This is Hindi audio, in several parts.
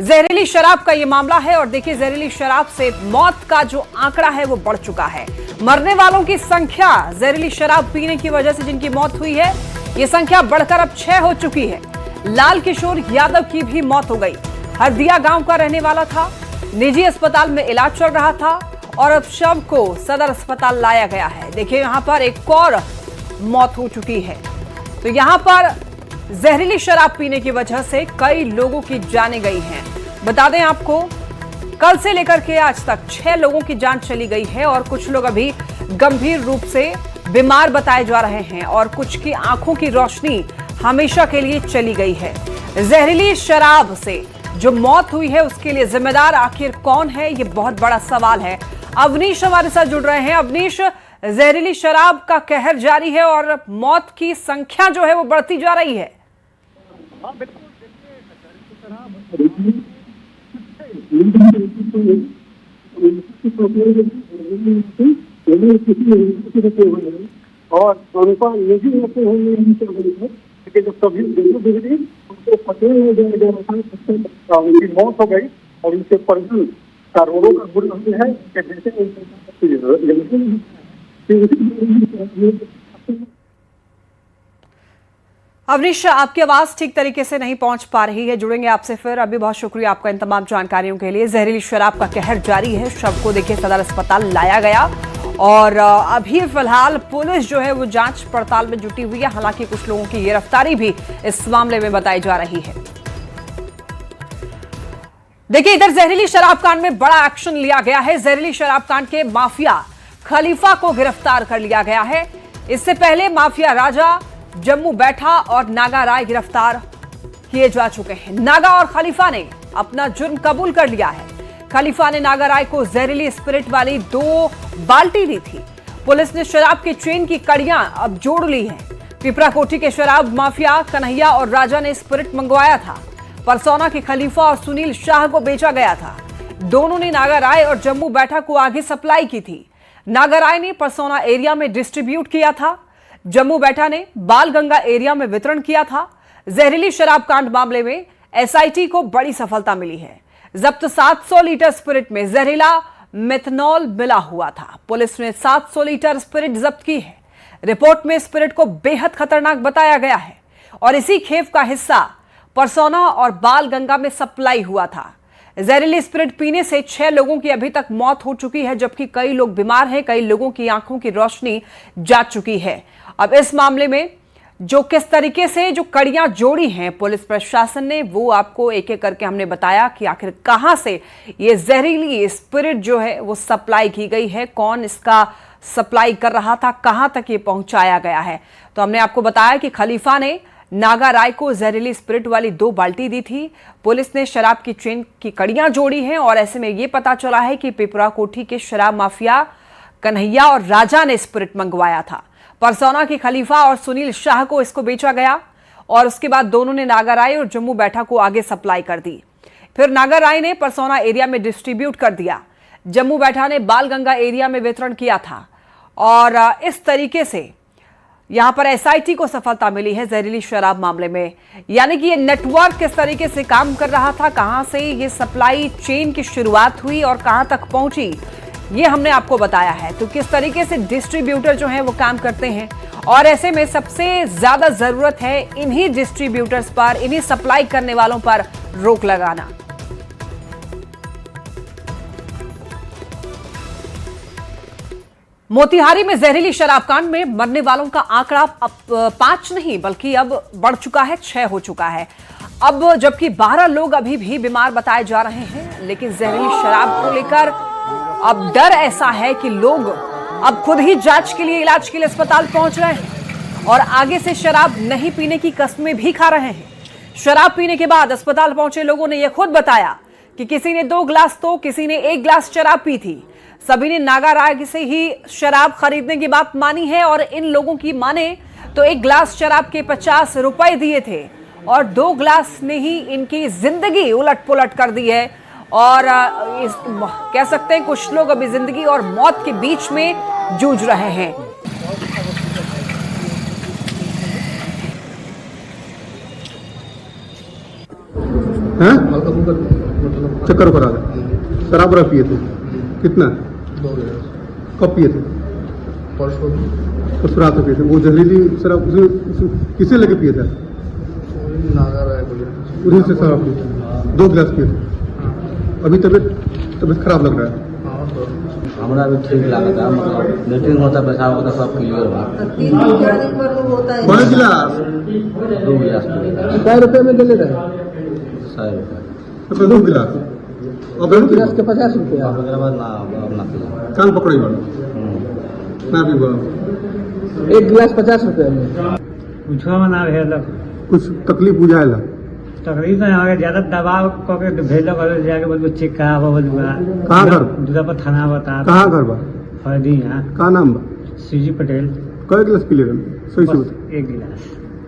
जहरीली शराब का ये मामला है और देखिए जहरीली शराब से मौत का जो आंकड़ा है वो बढ़ चुका है। मरने वालों की संख्या जहरीली शराब पीने की वजह से जिनकी मौत हुई है ये संख्या बढ़कर अब 6 हो चुकी है। लाल किशोर यादव की भी मौत हो गई। हरदिया गांव का रहने वाला था, निजी अस्पताल में इलाज चल रहा था और अब शव को सदर अस्पताल लाया गया है। देखिए यहां पर एक और मौत हो चुकी है। तो यहां पर जहरीली शराब पीने की वजह से कई लोगों की जानें गई हैं। बता दें आपको, कल से लेकर के आज तक 6 लोगों की जान चली गई है और कुछ लोग अभी गंभीर रूप से बीमार बताए जा रहे हैं और कुछ की आंखों की रोशनी हमेशा के लिए चली गई है। जहरीली शराब से जो मौत हुई है उसके लिए जिम्मेदार आखिर कौन है, ये बहुत बड़ा सवाल है। अवनीश हमारे साथ जुड़ रहे हैं। अवनीश, जहरीली शराब का कहर जारी है और मौत की संख्या जो है वो बढ़ती जा रही है। हाँ बिल्कुल, और उनका निजी होते हुए जब सभी गुजरी उनको पकड़े हो गया, उनकी मौत हो गई और उनके परिजन करोड़ों का गुण है कि जैसे अवनीश, आपकी आवाज ठीक तरीके से नहीं पहुंच पा रही है, जुड़ेंगे आपसे फिर। अभी बहुत शुक्रिया आपका इन तमाम जानकारियों के लिए। जहरीली शराब का कहर जारी है। शव को देखिए सदर अस्पताल लाया गया और अभी फिलहाल पुलिस जो है वो जांच पड़ताल में जुटी हुई है। हालांकि कुछ लोगों की गिरफ्तारी भी इस मामले में बताई जा रही है। देखिए इधर जहरीली शराब कांड में बड़ा एक्शन लिया गया है। जहरीली शराब कांड के माफिया खलीफा को गिरफ्तार कर लिया गया है। इससे पहले माफिया राजा, जम्मू बैठा और नागा राय गिरफ्तार किए जा चुके हैं। नागा और खलीफा ने अपना जुर्म कबूल कर लिया है। खलीफा ने नागा राय को जहरीली स्पिरिट वाली 2 बाल्टी दी थी। पुलिस ने शराब की चेन की कड़ियां अब जोड़ ली हैं। पिपरा कोठी के शराब माफिया कन्हैया और राजा ने स्पिरिट मंगवाया था। परसौना के खलीफा और सुनील शाह को बेचा गया था। दोनों ने नागा राय और जम्मू बैठा को आगे सप्लाई की थी। नागा राय ने परसौना एरिया में डिस्ट्रीब्यूट किया था, जम्मू बैठा ने बालगंगा एरिया में वितरण किया था। जहरीली शराब कांड मामले में एसआईटी को बड़ी सफलता मिली है। जब्त 700 लीटर स्पिरिट में जहरीला मेथनॉल मिला हुआ था। पुलिस ने 700 लीटर स्पिरिट जब्त की है। रिपोर्ट में स्पिरिट को बेहद खतरनाक बताया गया है और इसी खेप का हिस्सा परसौना और बालगंगा में सप्लाई हुआ था। जहरीली स्पिरिट पीने से 6 लोगों की अभी तक मौत हो चुकी है, जबकि कई लोग बीमार हैं। कई लोगों की आंखों की रोशनी जा चुकी है। अब इस मामले में जो किस तरीके से जो कड़ियां जोड़ी हैं पुलिस प्रशासन ने, वो आपको एक एक करके हमने बताया कि आखिर कहां से ये जहरीली स्पिरिट जो है वो सप्लाई की गई है, कौन इसका सप्लाई कर रहा था, कहां तक ये पहुंचाया गया है। तो हमने आपको बताया कि खलीफा ने नागा राय को जहरीली स्पिरिट वाली 2 बाल्टी दी थी। पुलिस ने शराब की चेन की कड़ियां जोड़ी हैं और ऐसे में यह पता चला है कि पिपरा कोठी के शराब माफिया कन्हैया और राजा ने स्पिरिट मंगवाया था। परसौना के खलीफा और सुनील शाह को इसको बेचा गया और उसके बाद दोनों ने नागा राय और जम्मू बैठा को आगे सप्लाई कर दी। फिर नागा राय ने परसौना एरिया में डिस्ट्रीब्यूट कर दिया, जम्मू बैठा ने बालगंगा एरिया में वितरण किया था और इस तरीके से यहां पर एसआईटी को सफलता मिली है जहरीली शराब मामले में। यानी कि ये नेटवर्क किस तरीके से काम कर रहा था, कहां से ये सप्लाई चेन की शुरुआत हुई और कहां तक पहुंची, ये हमने आपको बताया है। तो किस तरीके से डिस्ट्रीब्यूटर जो हैं वो काम करते हैं और ऐसे में सबसे ज्यादा जरूरत है इन्हीं डिस्ट्रीब्यूटर्स पर, इन्हीं सप्लाई करने वालों पर रोक लगाना। मोतिहारी में जहरीली शराब कांड में मरने वालों का आंकड़ा अब 5 नहीं बल्कि अब बढ़ चुका है, 6 हो चुका है। अब जबकि 12 लोग अभी भी बीमार बताए जा रहे हैं, लेकिन जहरीली शराब को लेकर अब डर ऐसा है कि लोग अब खुद ही जांच के लिए, इलाज के लिए अस्पताल पहुंच रहे हैं और आगे से शराब नहीं पीने की कस्में भी खा रहे हैं। शराब पीने के बाद अस्पताल पहुंचे लोगों ने यह खुद बताया कि किसी ने 2 गिलास तो किसी ने 1 गिलास शराब पी थी। सभी ने नागा राय से ही शराब खरीदने की बात मानी है और इन लोगों की माने तो 1 गिलास शराब के 50 रुपए दिए थे और 2 गिलास ने ही इनकी जिंदगी उलट पुलट कर दी है। और कह सकते हैं कुछ लोग अभी जिंदगी और मौत के बीच में जूझ रहे हैं। हैं? हल्का फुल्का मतलब चक्कर वक्कर आ गया। शराब वराब पिए थे? कितना? 2 गिलास कब पिए थे? परसों परसों रात को पिए थे। वो जहरीली शराब किसे लेके पिए थे? नागा रहा है बोले उन्हीं से शराब पिए थे। 2 गिलास पिए थे। अभी तबीयत खराब लग रहा है। हाँ तो हमरा भी ठीक लगा था, मतलब मीटिंग होता पेशाब होता सब क्लियर हुआ। 3 पर होता है। बड़े गिलास 2 गिलास पी था, कितने रुपए में दे रहे 100 रुपये। तो 2 गिलास और हैं? गिलास के 50 रुपया। और उसके बाद ना पिया। कान पकड़े वाला ना भी बोला। 1 गिलास 50 रुपये में। कुछो में ना भेल कुछ तकलीफ बुझाएला? तकलीफ नहीं हो ज्यादा दबाव कके भेल जाके बोल चेक कराबो बोलूंगा। कहाँ घर? दूसरा पर थाना बता कहाँ घर बा? फर्दी यहाँ का नाम बा? सीजी पटेल। कई गिलास पी ले रहे? सही से बता। 1 गिलास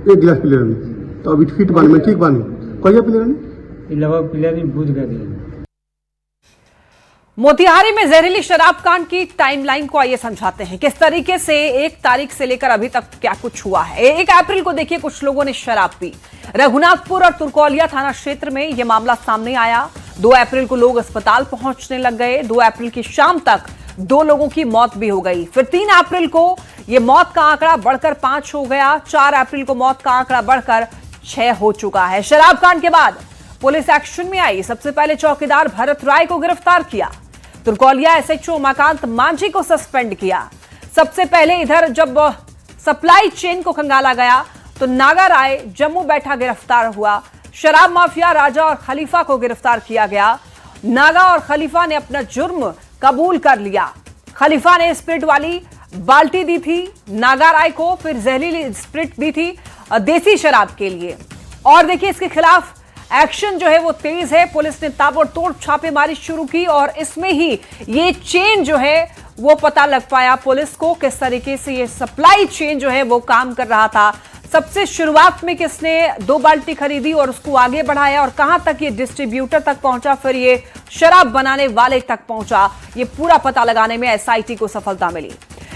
1 गिलास पी ले रहे। तो अभी फिट बानी में ठीक बानी? कहिया पी ले रहे? ये लगभग पिले नहीं बुझ गए। मोतिहारी में जहरीली शराब कांड की टाइमलाइन को आइए समझाते हैं किस तरीके से 1 तारीख से लेकर अभी तक क्या कुछ हुआ है। 1 अप्रैल को देखिए कुछ लोगों ने शराब पी। रघुनाथपुर और तुरकोलिया थाना क्षेत्र में यह मामला सामने आया। 2 अप्रैल को लोग अस्पताल पहुंचने लग गए। 2 अप्रैल की शाम तक 2 लोगों की मौत भी हो गई। फिर 3 अप्रैल को यह मौत का आंकड़ा बढ़कर 5 हो गया। 4 अप्रैल को मौत का आंकड़ा बढ़कर 6 हो चुका है। शराब कांड के बाद पुलिस एक्शन में आई। सबसे पहले चौकीदार भरत राय को गिरफ्तार किया। तुरकोलिया एसएचओ उमाकांत मांझी को सस्पेंड किया। सबसे पहले इधर जब सप्लाई चेन को खंगाला गया तो नागा राय जम्मू बैठा गिरफ्तार हुआ। शराब माफिया राजा और खलीफा को गिरफ्तार किया गया। नागा और खलीफा ने अपना जुर्म कबूल कर लिया। खलीफा ने स्प्रिट वाली बाल्टी दी थी नागा राय को, फिर जहरीली स्प्रिट दी थी देसी शराब के लिए। और देखिए इसके खिलाफ एक्शन जो है वो तेज है। पुलिस ने ताबड़तोड़ छापेमारी शुरू की और इसमें ही ये चेन जो है वो पता लग पाया पुलिस को किस तरीके से ये सप्लाई चेन जो है वो काम कर रहा था। सबसे शुरुआत में किसने 2 बाल्टी खरीदी और उसको आगे बढ़ाया और कहां तक ये डिस्ट्रीब्यूटर तक पहुंचा, फिर ये शराब बनाने वाले तक पहुंचा, ये पूरा पता लगाने में एसआईटी को सफलता मिली।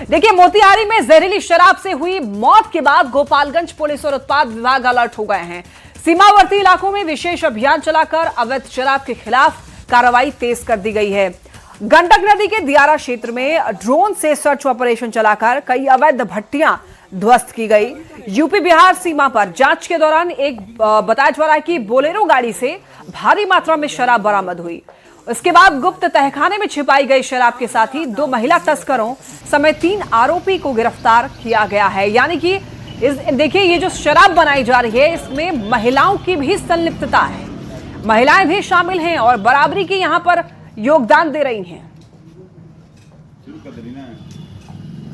देखिए मोतिहारी में जहरीली शराब से हुई मौत के बाद गोपालगंज पुलिस और उत्पाद विभाग अलर्ट हो गए हैं। सीमावर्ती इलाकों में विशेष अभियान चलाकर अवैध शराब के खिलाफ कार्रवाई तेज कर दी गई है। गंडक नदी के दियारा क्षेत्र में ड्रोन से सर्च ऑपरेशन चलाकर कई अवैध भट्टियां ध्वस्त की गई। यूपी बिहार सीमा पर जांच के दौरान एक बताया जा रहा है कि बोलेरो गाड़ी से भारी मात्रा में शराब बरामद हुई। उसके बाद गुप्त तहखाने में छिपाई गई शराब के साथ ही 2 महिला तस्करों समेत 3 आरोपी को गिरफ्तार किया गया है। यानी कि देखिए ये जो शराब बनाई जा रही है इसमें महिलाओं की भी संलिप्तता है, महिलाएं भी शामिल हैं और बराबरी की यहां पर योगदान दे रही हैं।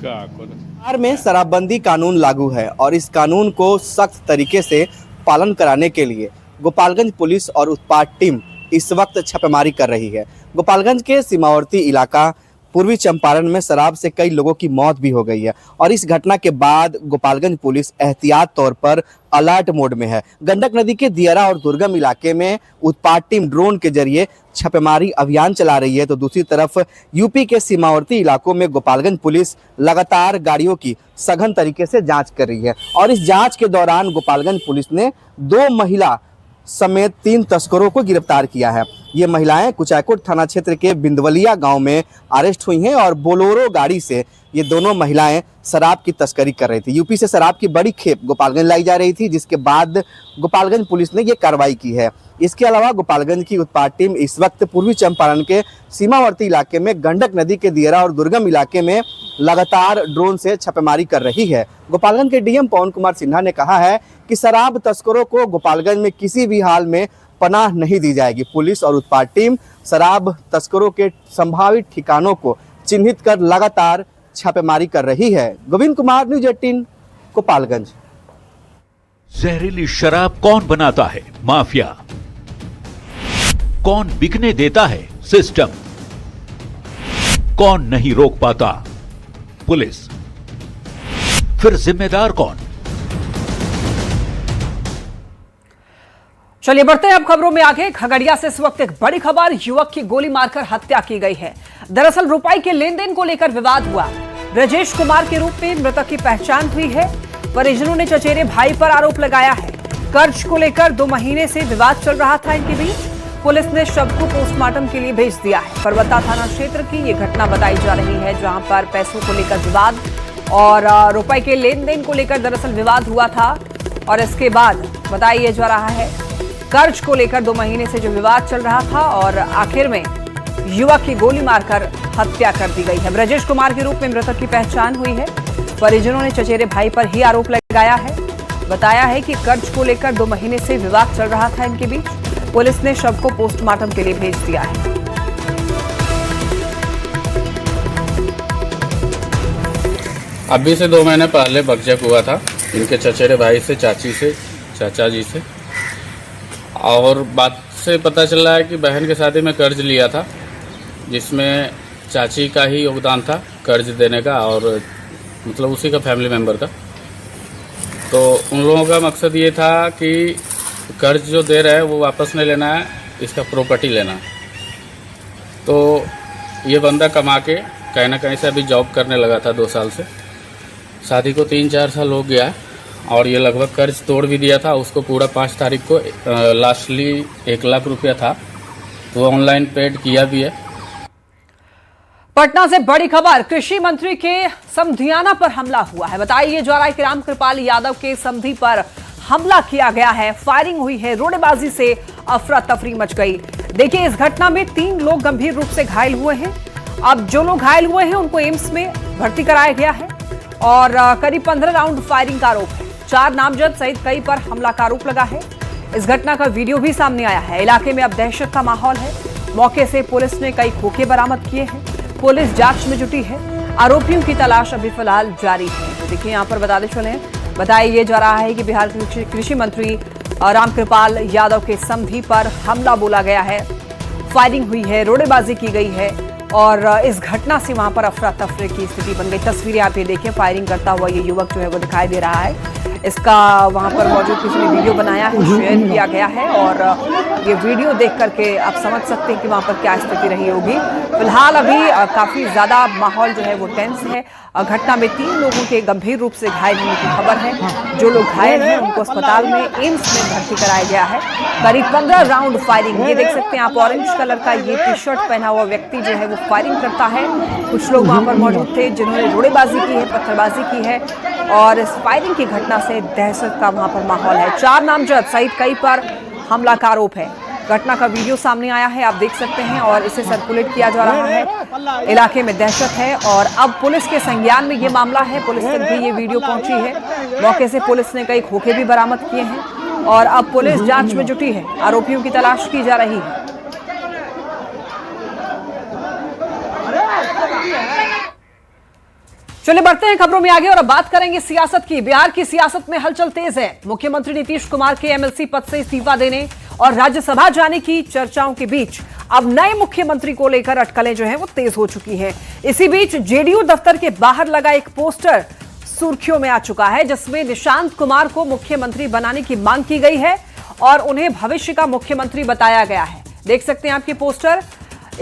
बिहार में शराबबंदी कानून लागू है और इस कानून को सख्त तरीके से पालन कराने के लिए गोपालगंज पुलिस और उत्पाद टीम इस वक्त छापेमारी कर रही है। गोपालगंज के सीमावर्ती इलाका पूर्वी चंपारण में शराब से कई लोगों की मौत भी हो गई है और इस घटना के बाद गोपालगंज पुलिस एहतियात तौर पर अलर्ट मोड में है। गंडक नदी के दियारा और दुर्गम इलाके में उत्पाद टीम ड्रोन के जरिए छापेमारी अभियान चला रही है, तो दूसरी तरफ यूपी के सीमावर्ती इलाकों में गोपालगंज पुलिस लगातार गाड़ियों की सघन तरीके से जांच कर रही है। और इस जांच के दौरान गोपालगंज पुलिस ने 2 महिला समेत 3 तस्करों को गिरफ्तार किया है। ये महिलाएं कुचायकोट थाना क्षेत्र के बिंदवलिया गांव में अरेस्ट हुई हैं और बोलेरो गाड़ी से ये दोनों महिलाएं शराब की तस्करी कर रही थी। यूपी से शराब की बड़ी खेप गोपालगंज लाई जा रही थी, जिसके बाद गोपालगंज पुलिस ने ये कार्रवाई की है। इसके अलावा गोपालगंज की उत्पाद टीम इस वक्त पूर्वी चंपारण के सीमावर्ती इलाके में गंडक नदी के दियारा और दुर्गम इलाके में लगातार ड्रोन से छापेमारी कर रही है। गोपालगंज के डीएम पवन कुमार सिन्हा ने कहा है कि शराब तस्करों को गोपालगंज में किसी भी हाल में पनाह नहीं दी जाएगी। पुलिस और उत्पाद टीम शराब तस्करों के संभावित ठिकानों को चिन्हित कर लगातार छापेमारी कर रही है। गोविंद कुमार, न्यूज़ 18, गोपालगंज। जहरीली शराब कौन बनाता है? माफिया। कौन बिकने देता है? सिस्टम। कौन नहीं रोक पाता? पुलिस। फिर जिम्मेदार कौन? चलिए बढ़ते हैं अब खबरों में आगे। खगड़िया से इस वक्त एक बड़ी खबर, युवक की गोली मारकर हत्या की गई है। दरअसल रुपए के लेन देन को लेकर विवाद हुआ। ब्रजेश कुमार के रूप में मृतक की पहचान हुई है। परिजनों ने चचेरे भाई पर आरोप लगाया है। कर्ज को लेकर 2 महीने से विवाद चल रहा था इनके बीच। पुलिस ने शव को पोस्टमार्टम के लिए भेज दिया है। परबत्ता थाना क्षेत्र की ये घटना बताई जा रही है, जहां पर पैसों को लेकर विवाद और रुपए के लेन देन को लेकर दरअसल विवाद हुआ था। और इसके बाद बताया जा रहा है कर्ज को लेकर 2 महीने से जो विवाद चल रहा था और आखिर में युवक की गोली मारकर हत्या कर दी गई है। ब्रजेश कुमार के रूप में मृतक की पहचान हुई है। परिजनों ने चचेरे भाई पर ही आरोप लगाया है। बताया है कि कर्ज को लेकर 2 महीने से विवाद चल रहा था इनके बीच। पुलिस ने शव को पोस्टमार्टम के लिए भेज दिया है। अभी से 2 महीने पहले बकझक हुआ था इनके चचेरे भाई से, चाची से, चाचा जी से। और बात से पता चल रहा है कि बहन के शादी में कर्ज लिया था, जिसमें चाची का ही योगदान था कर्ज देने का, और मतलब उसी का फैमिली मेंबर का। तो उन लोगों का मकसद ये था कि कर्ज जो दे रहे हैं वो वापस नहीं लेना है, इसका प्रॉपर्टी लेना है। तो ये बंदा कमा के कहीं ना कहीं से अभी जॉब करने लगा था 2 साल से। शादी को 3-4 साल हो गया और ये लगभग कर्ज तोड़ भी दिया था। उसको पूरा 5 तारीख को लास्टली 1 लाख रुपया था, तो वो ऑनलाइन पेड किया भी है। पटना से बड़ी खबर, कृषि मंत्री के समधियाना पर हमला हुआ है। बताइए जा रहा है कि रामकृपाल यादव के समधी पर हमला किया गया है, फायरिंग हुई है, रोड़ेबाजी से अफरा तफरी मच गई। देखिए, इस घटना में 3 लोग गंभीर रूप से घायल हुए हैं। अब जो लोग घायल हुए हैं उनको एम्स में भर्ती कराया गया है और करीब 15 राउंड फायरिंग का आरोप है। 4 नामजद सहित कई पर हमला का आरोप लगा है। इस घटना का वीडियो भी सामने आया है। इलाके में अब दहशत का माहौल है। मौके से पुलिस ने कई खोखे बरामद किए हैं। पुलिस जांच में जुटी है। आरोपियों की तलाश अभी फिलहाल जारी है। तो देखिए, यहाँ पर बताते चले, बताया जा रहा है कि बिहार के कृषि मंत्री रामकृपाल यादव के समधी पर हमला बोला गया है, फायरिंग हुई है, रोड़ेबाजी की गई है और इस घटना से वहां पर अफरा तफरी की स्थिति बन गई। तस्वीरें आप ये देखिए, फायरिंग करता हुआ ये युवक जो है वो दिखाई दे रहा है। इसका वहां पर मौजूद किसी ने वीडियो बनाया है, शेयर किया गया है और ये वीडियो देख करके आप समझ सकते हैं कि वहां पर क्या स्थिति रही होगी। फिलहाल अभी काफी ज्यादा माहौल जो है वो टेंस है। घटना में 3 लोगों के गंभीर रूप से घायल होने की खबर है। जो लोग घायल हैं उनको अस्पताल में, एम्स में भर्ती कराया गया है। करीब 15 राउंड फायरिंग, ये देख सकते हैं आप, ऑरेंज कलर का ये टी-शर्ट पहना हुआ व्यक्ति जो है वो फायरिंग करता है। कुछ लोग वहां पर मौजूद थे जिन्होंने रोड़ेबाजी की है, पत्थरबाजी की है और इस फायरिंग की घटना से दहशत का वहां पर माहौल है। 4 नामजद सहित कई पर हमला का आरोप है। घटना का वीडियो सामने आया है, आप देख सकते हैं और इसे सर्कुलेट किया जा रहा है। इलाके में दहशत है और अब पुलिस के संज्ञान में ये मामला है। पुलिस तक भी ये वीडियो पहुंची है। मौके से पुलिस ने कई खोखे भी बरामद किए हैं और अब पुलिस जांच में जुटी है। आरोपियों की तलाश की जा रही है। चलिए बढ़ते हैं खबरों में आगे और अब बात करेंगे सियासत की। बिहार की सियासत में हलचल तेज है। मुख्यमंत्री नीतीश कुमार के एमएलसी पद से इस्तीफा देने और राज्यसभा जाने की चर्चाओं के बीच अब नए मुख्यमंत्री को लेकर अटकलें जो हैं वो तेज हो चुकी हैं। इसी बीच जेडीयू दफ्तर के बाहर लगा एक पोस्टर सुर्खियों में आ चुका है, जिसमें निशांत कुमार को मुख्यमंत्री बनाने की मांग की गई है और उन्हें भविष्य का मुख्यमंत्री बताया गया है। देख सकते हैं आपके पोस्टर।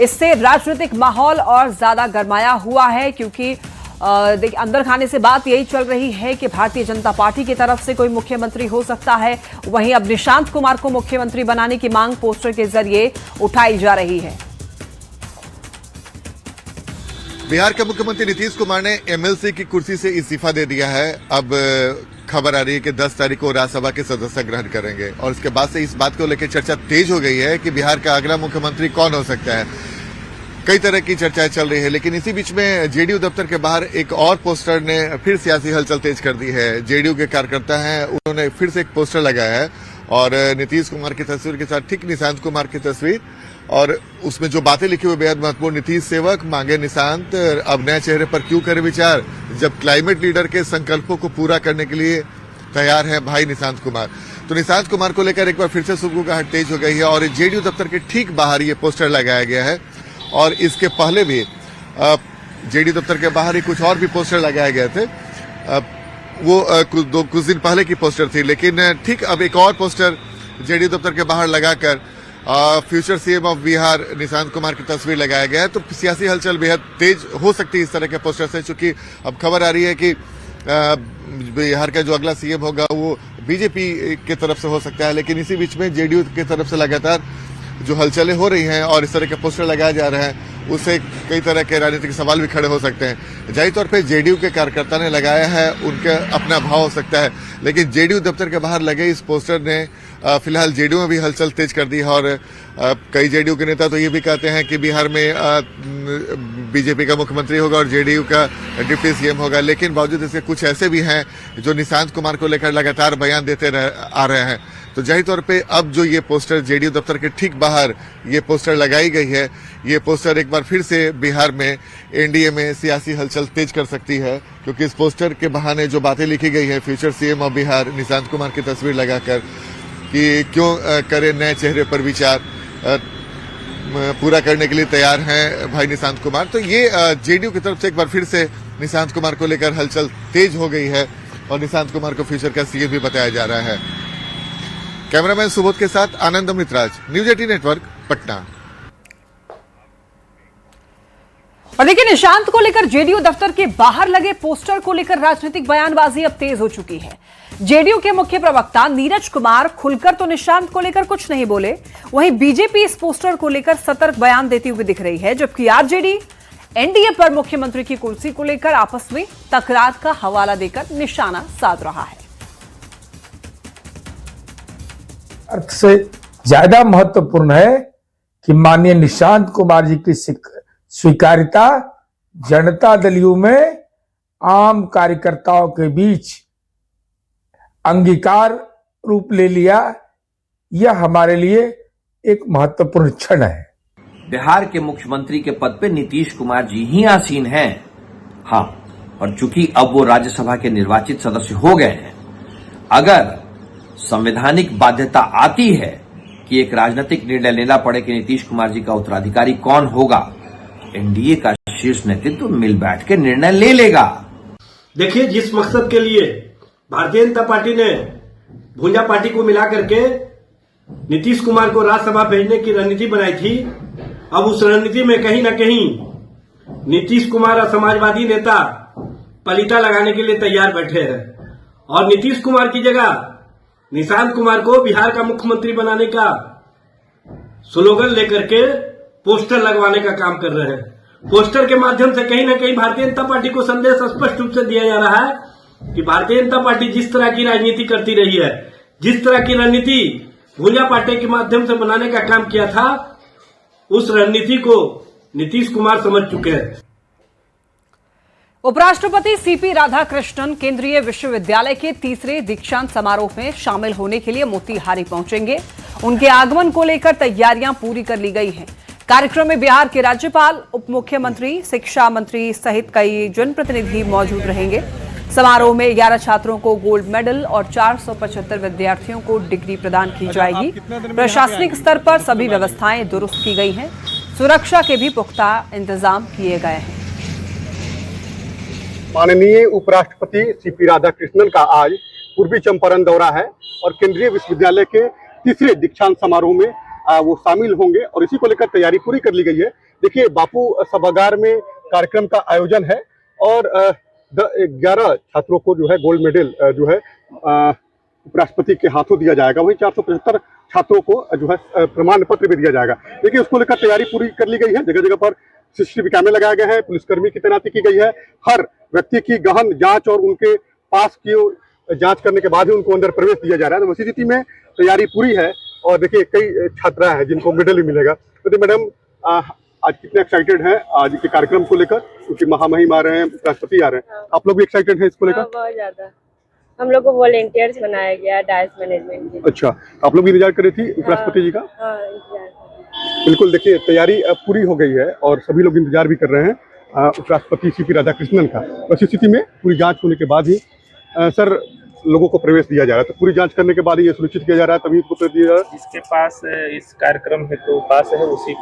इससे राजनीतिक माहौल और ज्यादा गरमाया हुआ है, क्योंकि देखिए, अंदर खाने से बात यही चल रही है कि भारतीय जनता पार्टी की तरफ से कोई मुख्यमंत्री हो सकता है। वहीं अब निशांत कुमार को मुख्यमंत्री बनाने की मांग पोस्टर के जरिए उठाई जा रही है। बिहार के मुख्यमंत्री नीतीश कुमार ने एमएलसी की कुर्सी से इस्तीफा दे दिया है। अब खबर आ रही है कि 10 तारीख को राज्यसभा के सदस्य ग्रहण करेंगे और इसके बाद से इस बात को लेकर चर्चा तेज हो गई है कि बिहार का अगला मुख्यमंत्री कौन हो सकता है। कई तरह की चर्चाएं चल रही है, लेकिन इसी बीच में जेडीयू दफ्तर के बाहर एक और पोस्टर ने फिर सियासी हलचल तेज कर दी है। जेडीयू के कार्यकर्ता हैं, उन्होंने फिर से एक पोस्टर लगाया है और नीतीश कुमार की तस्वीर के साथ ठीक निशांत कुमार की तस्वीर और उसमें जो बातें लिखी हुई बेहद महत्वपूर्ण। नीतीश सेवक मांगे निशांत, अब नए चेहरे पर क्यों करे विचार, जब क्लाइमेट लीडर के संकल्पों को पूरा करने के लिए तैयार है भाई निशांत कुमार। तो निशांत कुमार को लेकर एक बार फिर से सुगबुगाहट तेज हो गई है और जेडीयू दफ्तर के ठीक बाहर ये पोस्टर लगाया गया है और इसके पहले भी जेडीयू दफ्तर के बाहर ही कुछ और भी पोस्टर लगाए गए थे। वो कुछ दिन पहले की पोस्टर थी, लेकिन ठीक अब एक और पोस्टर जेडीयू दफ्तर के बाहर लगाकर future CM of Bihar Nishant Kumar की तस्वीर लगाया गया है। तो सियासी हलचल बेहद तेज हो सकती है इस तरह के पोस्टर से, चूंकि अब खबर आ रही है कि बिहार का जो अगला सीएम होगा वो बीजेपी की तरफ से हो सकता है, लेकिन इसी बीच में जेडीयू की तरफ से लगातार जो हलचलें हो रही हैं और इस तरह के पोस्टर लगाए जा रहे हैं, उससे कई तरह के राजनीतिक सवाल भी खड़े हो सकते हैं। जाहिर तौर पे जेडीयू के कार्यकर्ता ने लगाया है, उनका अपना भाव हो सकता है, लेकिन जेडीयू दफ्तर के बाहर लगे इस पोस्टर ने फिलहाल जेडीयू में भी हलचल तेज कर दी है। और कई जेडीयू के नेता तो ये भी कहते हैं कि बिहार में बीजेपी का मुख्यमंत्री होगा और जेडीयू का डिप्टी सीएम होगा, लेकिन बावजूद इसके कुछ ऐसे भी हैं जो निशांत कुमार को लेकर लगातार बयान देते आ रहे हैं। तो जाहिर तौर पे अब जो ये पोस्टर जेडीयू दफ्तर के ठीक बाहर ये पोस्टर लगाई गई है, ये पोस्टर एक बार फिर से बिहार में एनडीए में सियासी हलचल तेज कर सकती है, क्योंकि इस पोस्टर के बहाने जो बातें लिखी गई है future CM of Bihar Nishant Kumar की तस्वीर लगाकर कि क्यों करे नए चेहरे पर विचार, पूरा करने के लिए तैयार हैं भाई निशांत कुमार। तो ये जेडीयू की तरफ से एक बार फिर से निशांत कुमार को लेकर हलचल तेज हो गई है और निशांत कुमार को फ्यूचर का सीएम भी बताया जा रहा है। कैमरामैन सुबोध के साथ आनंद अमृतराज, न्यूज 18 नेटवर्क, पटना। और देखिए, निशांत को लेकर जेडीयू दफ्तर के बाहर लगे पोस्टर को लेकर राजनीतिक बयानबाजी अब तेज हो चुकी है। जेडीयू के मुख्य प्रवक्ता नीरज कुमार खुलकर तो निशांत को लेकर कुछ नहीं बोले, वहीं बीजेपी इस पोस्टर को लेकर सतर्क बयान देती हुई दिख रही है, जबकि आरजेडी एनडीए पर मुख्यमंत्री की कुर्सी को लेकर आपस में तकरार का हवाला देकर निशाना साध रहा है। अर्थ से ज्यादा महत्वपूर्ण है कि माननीय निशांत कुमार जी की स्वीकार्यता जनता दलियों में आम कार्यकर्ताओं के बीच अंगीकार रूप ले लिया, यह हमारे लिए एक महत्वपूर्ण क्षण है। बिहार के मुख्यमंत्री के पद पे नीतीश कुमार जी ही आसीन हैं। हाँ, और चूंकि अब वो राज्यसभा के निर्वाचित सदस्य हो गए हैं, अगर संवैधानिक बाध्यता आती है कि एक राजनीतिक निर्णय लेना पड़े कि नीतीश कुमार जी का उत्तराधिकारी कौन होगा, एनडीए का शीर्ष नेतृत्व मिल बैठ के निर्णय ले लेगा। देखिए, जिस मकसद के लिए भारतीय जनता पार्टी ने भुंजा पार्टी को मिला करके नीतीश कुमार को राज्यसभा भेजने की रणनीति बनाई थी, अब उस रणनीति में कहीं न कहीं नीतीश कुमार और समाजवादी नेता पलीता लगाने के लिए तैयार बैठे हैं और नीतीश कुमार की जगह निशांत कुमार को बिहार का मुख्यमंत्री बनाने का स्लोगन लेकर के पोस्टर लगवाने का काम कर रहे हैं। पोस्टर के माध्यम से कहीं न कहीं भारतीय जनता पार्टी को संदेश स्पष्ट रूप से दिया जा रहा है कि भारतीय जनता पार्टी जिस तरह की राजनीति करती रही है, जिस तरह की रणनीति भुंजा पार्टी के माध्यम से बनाने का काम किया था, उस रणनीति को नीतीश कुमार समझ चुके हैं। उपराष्ट्रपति सीपी राधाकृष्णन केंद्रीय विश्वविद्यालय के तीसरे दीक्षांत समारोह में शामिल होने के लिए मोतिहारी पहुंचेंगे। उनके आगमन को लेकर तैयारियां पूरी कर ली गई हैं। कार्यक्रम में बिहार के राज्यपाल, उप मुख्यमंत्री, शिक्षा मंत्री सहित कई जनप्रतिनिधि मौजूद रहेंगे। समारोह में 11 छात्रों को गोल्ड मेडल और 475 विद्यार्थियों को डिग्री प्रदान की जाएगी। प्रशासनिक स्तर पर सभी व्यवस्थाएं दुरुस्त की गई हैं। सुरक्षा के भी पुख्ता इंतजाम किए गए हैं। माननीय उपराष्ट्रपति सीपी राधाकृष्णन का आज पूर्वी चंपारण दौरा है और केंद्रीय विश्वविद्यालय के तीसरे दीक्षांत समारोह में वो शामिल होंगे और इसी को लेकर तैयारी पूरी कर ली गई है। देखिए, बापू सभागार में कार्यक्रम का आयोजन है और 11 छात्रों को जो है गोल्ड मेडल जो है उपराष्ट्रपति के हाथों दिया जाएगा। वहीं 475 छात्रों को जो है प्रमाण पत्र भी दिया जाएगा। देखिए, उसको लेकर तैयारी पूरी कर ली गई है। जगह जगह पर सीसीटीवी कैमरे लगाए गए हैं, पुलिसकर्मी की तैनाती की गई है। हर व्यक्ति की गहन जांच और उनके पास की जांच करने के बाद ही उनको अंदर प्रवेश दिया जा रहा है। तो उसी स्थिति में तैयारी पूरी है और देखिए कई छात्रा हैं जिनको मेडल भी मिलेगा। तो मैडम, आज कितने एक्साइटेड हैं आज के कार्यक्रम को लेकर, क्योंकि महामहिम आ रहे हैं, राष्ट्रपति आ रहे हैं, आप लोग भी एक्साइटेड हैं इसको लेकर? बहुत ज्यादा। हम लोग को वॉलेंटियर्स बनाया गया डायस मैनेजमेंट के। अच्छा, आप लोग भी इंतजार कर रही थी उपराष्ट्रपति जी का? बिल्कुल, देखिए तैयारी पूरी हो गई है और सभी लोग इंतजार भी कर रहे हैं उपराष्ट्रपति सीपी राधाकृष्णन का। बस स्थिति में पूरी जांच होने के बाद ही सर लोगों को प्रवेश दिया जा रहा है। तो पूरी जांच करने के बाद ये सुनिश्चित किया जा रहा है, तभी उसको दिया जा रहा है। जिसके पास इस कार्यक्रम हेतु पास है, उसी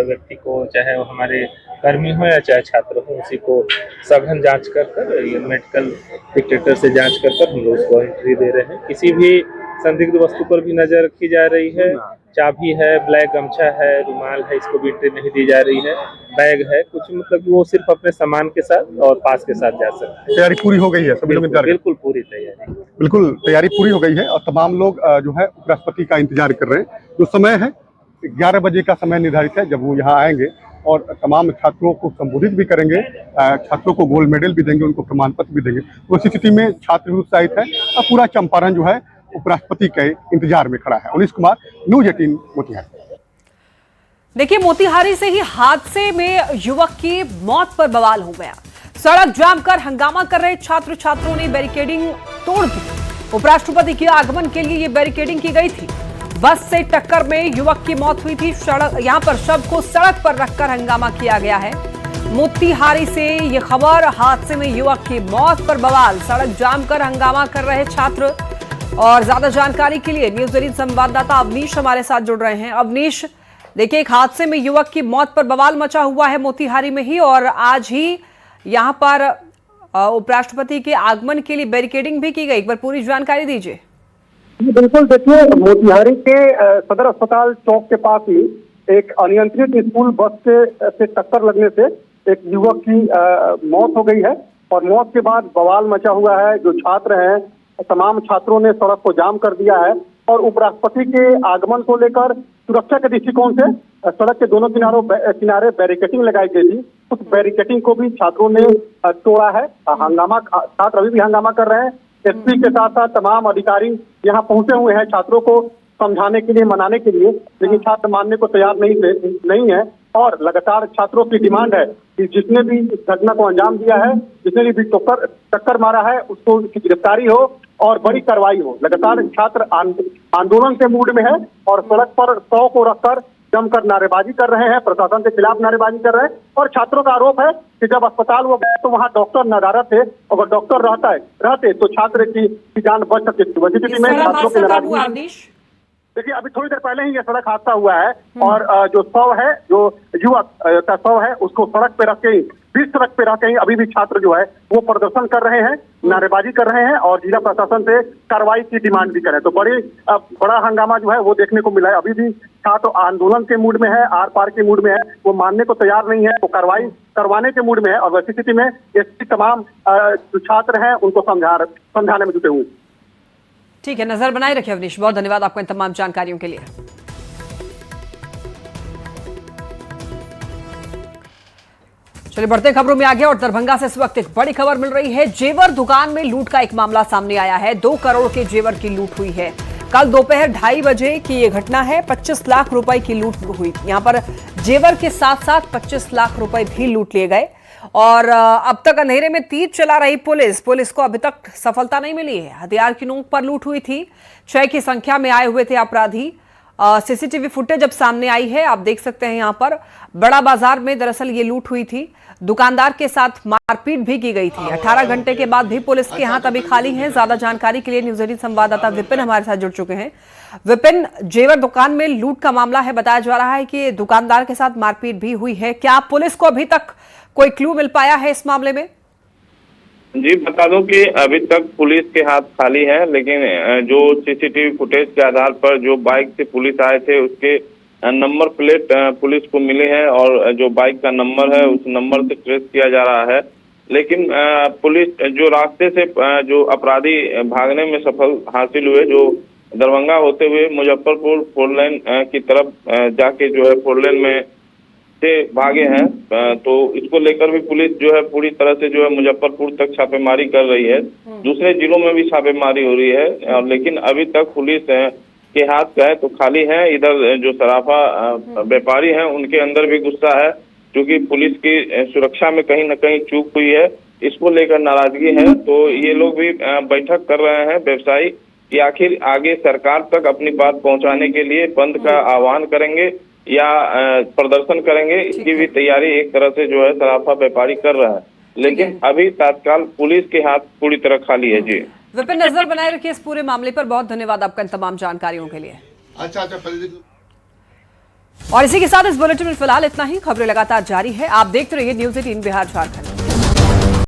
व्यक्ति को, चाहे वो हमारे कर्मी हो या चाहे छात्र हो, उसी को सघन जांच कर ये मेडिकल डिटेक्टर से जांच कर हम लोग उसको एंट्री दे रहे हैं। किसी भी संदिग्ध वस्तु पर भी नजर रखी जा रही है चाबी है, ब्लैक गमछा है, रुमाल है, इसको भी एंट्री नहीं दी जा रही है। बैग है कुछ, मतलब वो सिर्फ अपने सामान के साथ और पास के साथ जा सकते हैं। तैयारी पूरी हो गई है, सभी लोग इंतजार बिल्कुल पूरी तैयारी, बिल्कुल तैयारी पूरी हो गई है और तमाम लोग जो है उपराष्ट्रपति का इंतजार कर रहे हैं। जो समय है 11 बजे का समय निर्धारित है जब वो यहाँ आएंगे और तमाम छात्रों को संबोधित भी करेंगे, छात्रों को गोल्ड मेडल भी देंगे, उनको प्रमाण पत्र भी देंगे। तो इस स्थिति में छात्र भी उत्साहित है और पूरा चंपारण जो है उपराष्ट्रपति के इंतजार में खड़ा है। उन्नीस कुमार, न्यूज 18 मोतिहारी। देखिए, मोतिहारी से ही हादसे में युवक की मौत पर बवाल हो गया। सड़क जाम कर हंगामा कर रहे छात्र छात्रों ने बैरिकेडिंग तोड़ दी। उपराष्ट्रपति के आगमन के लिए ये बैरिकेडिंग की गई थी। बस से टक्कर में युवक की मौत हुई थी। यहां पर शव को सड़क पर रखकर हंगामा किया गया है। मोतिहारी से ये खबर, हादसे में युवक की मौत पर बवाल, सड़क जाम कर हंगामा कर रहे छात्र। और ज्यादा जानकारी के लिए न्यूज 18 संवाददाता अवनीश हमारे साथ जुड़ रहे हैं। अवनीश, देखिए, एक हादसे में युवक की मौत पर बवाल मचा हुआ है मोतिहारी में ही, और आज ही यहाँ पर उपराष्ट्रपति के आगमन के लिए बैरिकेडिंग भी की गई। एक बार पूरी जानकारी दीजिए। बिल्कुल, देखिए, मोतिहारी के सदर अस्पताल चौक के पास ही एक अनियंत्रित स्कूल बस से टक्कर लगने से एक युवक की मौत हो गई है और मौत के बाद बवाल मचा हुआ है। जो छात्र हैं, तमाम छात्रों ने सड़क को जाम कर दिया है और उपराष्ट्रपति के आगमन को लेकर सुरक्षा के दृष्टिकोण से सड़क के दोनों किनारे बैरिकेडिंग लगाई गई थी। उस बैरिकेडिंग को भी छात्रों ने तोड़ा है। छात्र अभी भी हंगामा कर रहे हैं। एसपी के साथ साथ तमाम अधिकारी यहाँ पहुंचे हुए हैं छात्रों को समझाने के लिए, मनाने के लिए, लेकिन छात्र मानने को तैयार नहीं है। और लगातार छात्रों की डिमांड है कि जिसने भी इस घटना को अंजाम दिया है, जिसने भी टक्कर मारा है, उसको उसकी गिरफ्तारी हो और बड़ी कार्रवाई हो। लगातार छात्र आंदोलन के मूड में है और सड़क पर 100 को रखकर जमकर नारेबाजी कर रहे हैं, प्रशासन के खिलाफ नारेबाजी कर रहे हैं। और छात्रों का आरोप है कि जब अस्पताल वो गए तो वहाँ डॉक्टर नदारत थे, अगर डॉक्टर रहते तो छात्र की जान बच सकती थी। वही स्थिति में छात्रों की नाराजगी। देखिए, अभी थोड़ी देर पहले ही ये सड़क हादसा हुआ है और जो शव है, जो युवक का शव है, उसको सड़क पे रख के, बीच सड़क पे रख के अभी भी छात्र जो है वो प्रदर्शन कर रहे हैं, नारेबाजी कर रहे हैं और जिला प्रशासन से कार्रवाई की डिमांड भी करें। तो बड़ा हंगामा जो है वो देखने को मिला है। अभी भी छात्र आंदोलन के मूड में है, आर पार के मूड में है, वो मानने को तैयार नहीं है, वो कार्रवाई करवाने के मूड में है। और वैसी स्थिति में एसपी तमाम जो छात्र हैं उनको समझाने में जुटे हुए। ठीक है, नजर बनाए रखिए अवनीश, बहुत धन्यवाद आपको इन तमाम जानकारियों के लिए। चलिए बढ़ते खबरों में आगे और दरभंगा से इस वक्त एक बड़ी खबर मिल रही है। जेवर दुकान में लूट का एक मामला सामने आया है। 2 करोड़ के जेवर की लूट हुई है। कल दोपहर 2:30 बजे की ये घटना है। 25 लाख रुपए की लूट हुई। यहां पर जेवर के साथ साथ 25 लाख रुपए भी लूट लिए गए और अब तक अंधेरे में तीर चला रही पुलिस को अभी तक सफलता नहीं मिली है। हथियार की नोक पर लूट हुई थी। 6 की संख्या में आए हुए थे अपराधी। सीसीटीवी फुटेज अब सामने आई है, आप देख सकते हैं। यहाँ पर बड़ा बाजार में दरअसल ये लूट हुई थी। दुकानदार के साथ मारपीट भी की गई थी। 18 घंटे के बाद भी पुलिस के हाथ अभी खाली हैं। ज्यादा जानकारी के लिए न्यूज 18 संवाददाता विपिन हमारे साथ जुड़ चुके हैं। विपिन, जेवर दुकान में लूट का मामला है, बताया जा रहा है कि दुकानदार के साथ मारपीट भी हुई है। क्या पुलिस को अभी तक कोई क्लू मिल पाया है इस मामले में? जी, बता दूं कि अभी तक पुलिस के हाथ खाली है, लेकिन जो सीसीटीवी फुटेज के आधार पर जो बाइक से पुलिस आए थे उसके नंबर प्लेट पुलिस को मिले हैं और जो बाइक का नंबर है उस नंबर से ट्रेस किया जा रहा है। लेकिन पुलिस जो रास्ते से जो अपराधी भागने में सफल हासिल हुए, जो दरभंगा होते हुए मुजफ्फरपुर 4 लेन की तरफ जाके जो है 4 लेन में से भागे हैं, तो इसको लेकर भी पुलिस जो है पूरी तरह से जो है मुजफ्फरपुर तक छापेमारी कर रही है। दूसरे जिलों में भी छापेमारी हो रही है, लेकिन अभी तक पुलिस के हाथ का है तो खाली है। इधर जो सराफा व्यापारी हैं उनके अंदर भी गुस्सा है, क्योंकि पुलिस की सुरक्षा में कहीं न कहीं चूक हुई है, इसको लेकर नाराजगी है। तो ये लोग भी बैठक कर रहे हैं व्यवसायी कि आखिर आगे सरकार तक अपनी बात पहुंचाने के लिए बंद का आह्वान करेंगे या प्रदर्शन करेंगे। इसकी भी तैयारी एक तरह से जो है सराफा व्यापारी कर रहा है, लेकिन अभी तत्काल पुलिस के हाथ पूरी तरह खाली है। जी विपिन, नजर बनाए रखिए इस पूरे मामले पर। बहुत धन्यवाद आपका इन तमाम जानकारियों के लिए। अच्छा और इसी के साथ इस बुलेटिन में फिलहाल इतना ही। खबरें लगातार जारी है, आप देखते रहिए न्यूज 18 बिहार झारखंड।